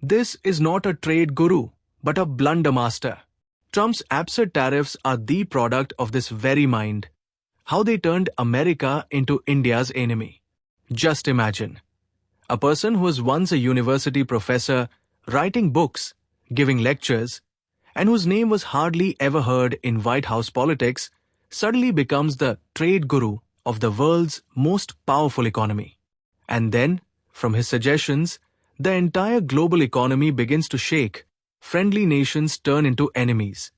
This is not a trade guru, but a blunder master. Trump's absurd tariffs are the product of this very mind. How they turned America into India's enemy. Just imagine. A person who was once a university professor, writing books, giving lectures, and whose name was hardly ever heard in White House politics, suddenly becomes the trade guru of the world's most powerful economy. And then, from his suggestions, the entire global economy begins to shake, friendly nations turn into enemies,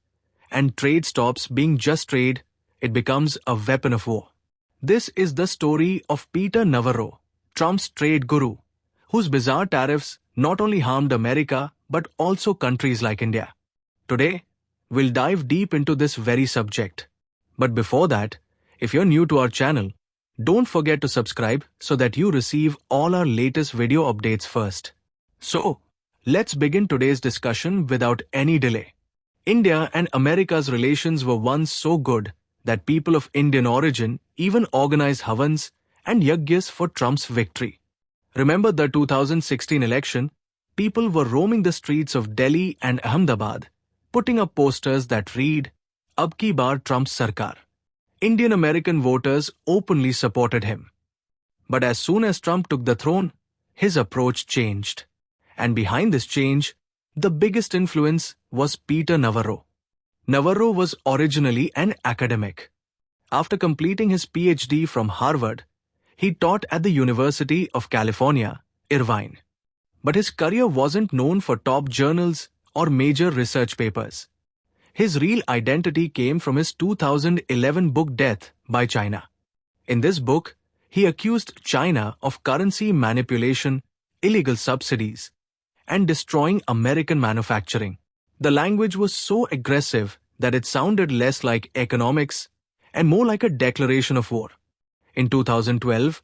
and trade stops being just trade, it becomes a weapon of war. This is the story of Peter Navarro, Trump's trade guru, whose bizarre tariffs not only harmed America but also countries like India. Today, we'll dive deep into this very subject. But before that, if you're new to our channel, don't forget to subscribe so that you receive all our latest video updates first. So, let's begin today's discussion without any delay. India and America's relations were once so good that people of Indian origin even organized havans and yajnas for Trump's victory. Remember the 2016 election? People were roaming the streets of Delhi and Ahmedabad, putting up posters that read, "Ab ki baar Trump's Sarkar." Indian American voters openly supported him. But as soon as Trump took the throne, his approach changed. And behind this change, the biggest influence was Peter Navarro. Navarro was originally an academic. After completing his PhD from Harvard, he taught at the University of California, Irvine. But his career wasn't known for top journals or major research papers. His real identity came from his 2011 book Death by China. In this book, he accused China of currency manipulation, illegal subsidies, and destroying American manufacturing. The language was so aggressive that it sounded less like economics and more like a declaration of war. In 2012,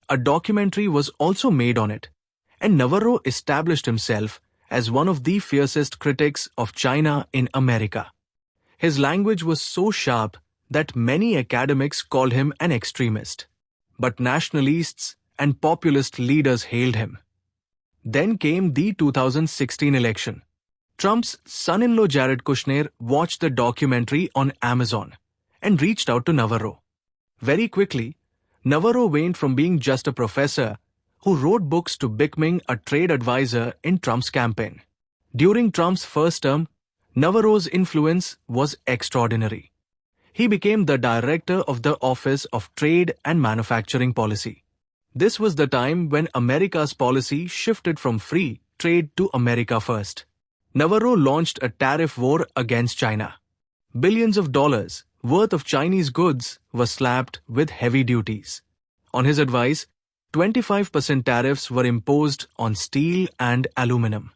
a documentary was also made on it, and Navarro established himself as one of the fiercest critics of China in America. His language was so sharp that many academics called him an extremist. But nationalists and populist leaders hailed him. Then came the 2016 election. Trump's son-in-law Jared Kushner watched the documentary on Amazon and reached out to Navarro. Very quickly, Navarro went from being just a professor who wrote books to becoming a trade advisor in Trump's campaign. During Trump's first term, Navarro's influence was extraordinary. He became the director of the Office of Trade and Manufacturing Policy. This was the time when America's policy shifted from free trade to America first. Navarro launched a tariff war against China. Billions of dollars worth of Chinese goods were slapped with heavy duties. On his advice, 25% tariffs were imposed on steel and aluminum.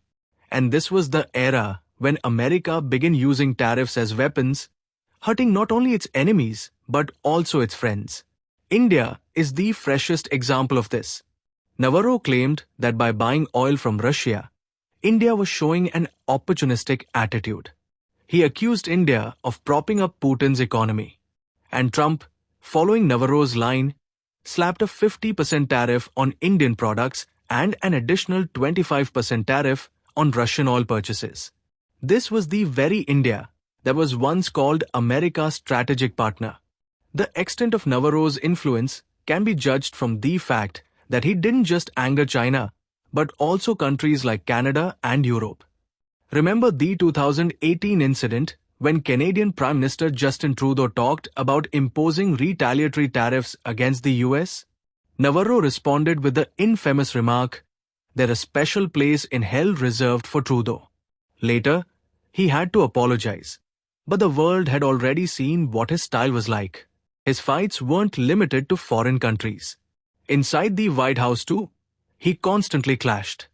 And this was the era when America began using tariffs as weapons, hurting not only its enemies but also its friends. India is the freshest example of this. Navarro claimed that by buying oil from Russia, India was showing an opportunistic attitude. He accused India of propping up Putin's economy. And Trump, following Navarro's line, slapped a 50% tariff on Indian products and an additional 25% tariff on Russian oil purchases. This was the very India that was once called America's strategic partner. The extent of Navarro's influence can be judged from the fact that he didn't just anger China, but also countries like Canada and Europe. Remember the 2018 incident when Canadian Prime Minister Justin Trudeau talked about imposing retaliatory tariffs against the US? Navarro responded with the infamous remark, "There's a special place in hell reserved for Trudeau." Later, he had to apologize. But the world had already seen what his style was like. His fights weren't limited to foreign countries. Inside the White House too, he constantly clashed.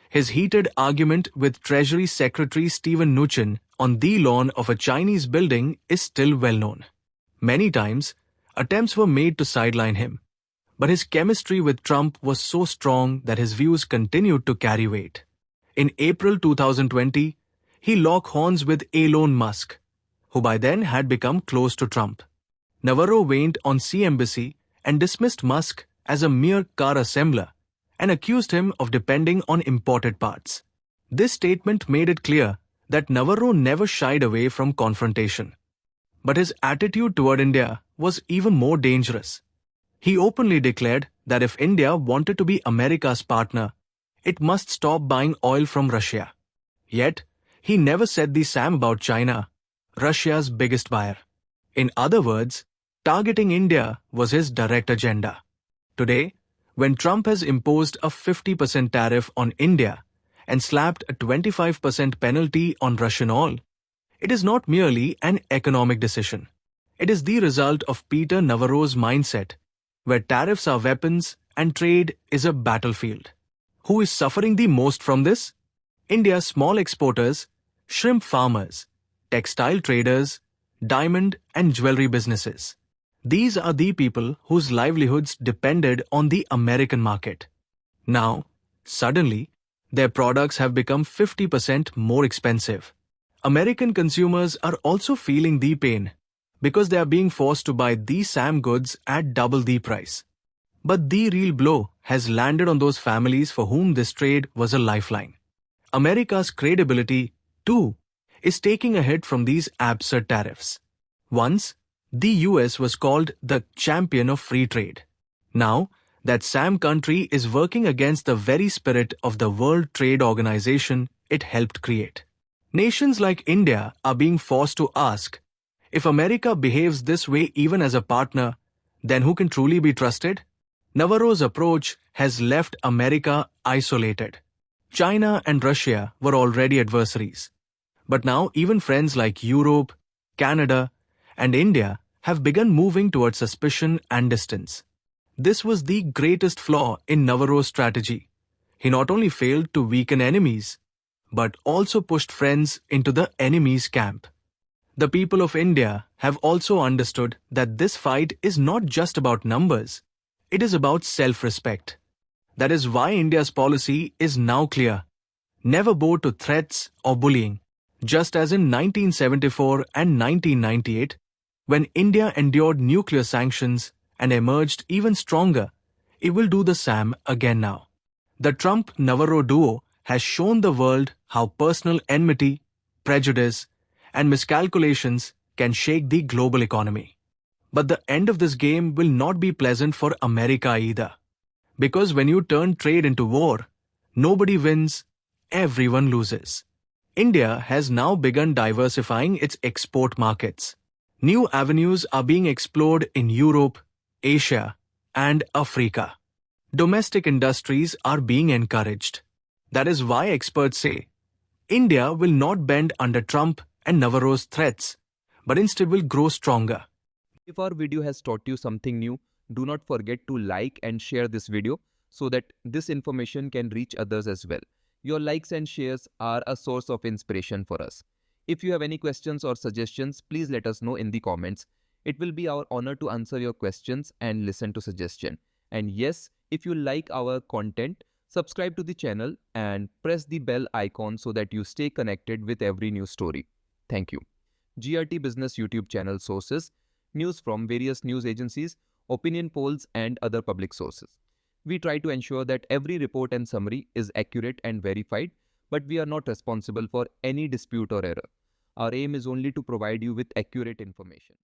His heated argument with Treasury Secretary Steven Mnuchin on the lawn of a Chinese building is still well known. Many times, attempts were made to sideline him. But his chemistry with Trump was so strong that his views continued to carry weight. In April 2020, he locked horns with Elon Musk, who by then had become close to Trump. Navarro went on CNBC and dismissed Musk as a mere car assembler and accused him of depending on imported parts. This statement made it clear that Navarro never shied away from confrontation. But his attitude toward India was even more dangerous. He openly declared that if India wanted to be America's partner, it must stop buying oil from Russia. Yet, he never said the same about China, Russia's biggest buyer. In other words, targeting India was his direct agenda. Today, when Trump has imposed a 50% tariff on India and slapped a 25% penalty on Russian oil, it is not merely an economic decision. It is the result of Peter Navarro's mindset, where tariffs are weapons and trade is a battlefield. Who is suffering the most from this? India's small exporters, shrimp farmers, textile traders, diamond and jewelry businesses. These are the people whose livelihoods depended on the American market. Now, suddenly, their products have become 50% more expensive. American consumers are also feeling the pain because they are being forced to buy these same goods at double the price. But the real blow has landed on those families for whom this trade was a lifeline. America's credibility, too, is taking a hit from these absurd tariffs. Once, the US was called the champion of free trade. Now, that same country is working against the very spirit of the World Trade Organization it helped create. Nations like India are being forced to ask, if America behaves this way even as a partner, then who can truly be trusted? Navarro's approach has left America isolated. China and Russia were already adversaries. But now even friends like Europe, Canada, and India have begun moving towards suspicion and distance. This was the greatest flaw in Navarro's strategy. He not only failed to weaken enemies, but also pushed friends into the enemy's camp. The people of India have also understood that this fight is not just about numbers, it is about self-respect. That is why India's policy is now clear. Never bow to threats or bullying. Just as in 1974 and 1998, when India endured nuclear sanctions and emerged even stronger, it will do the same again now. The Trump-Navarro duo has shown the world how personal enmity, prejudice, and miscalculations can shake the global economy. But the end of this game will not be pleasant for America either. Because when you turn trade into war, nobody wins, everyone loses. India has now begun diversifying its export markets. New avenues are being explored in Europe, Asia, and Africa. Domestic industries are being encouraged. That is why experts say, India will not bend under Trump and Navarro's threats, but instead will grow stronger. If our video has taught you something new, do not forget to like and share this video so that this information can reach others as well. Your likes and shares are a source of inspiration for us. If you have any questions or suggestions, please let us know in the comments. It will be our honor to answer your questions and listen to suggestions. And yes, if you like our content, subscribe to the channel and press the bell icon so that you stay connected with every new story. Thank you. GRT Business YouTube channel sources, news from various news agencies, opinion polls and other public sources. We try to ensure that every report and summary is accurate and verified, but we are not responsible for any dispute or error. Our aim is only to provide you with accurate information.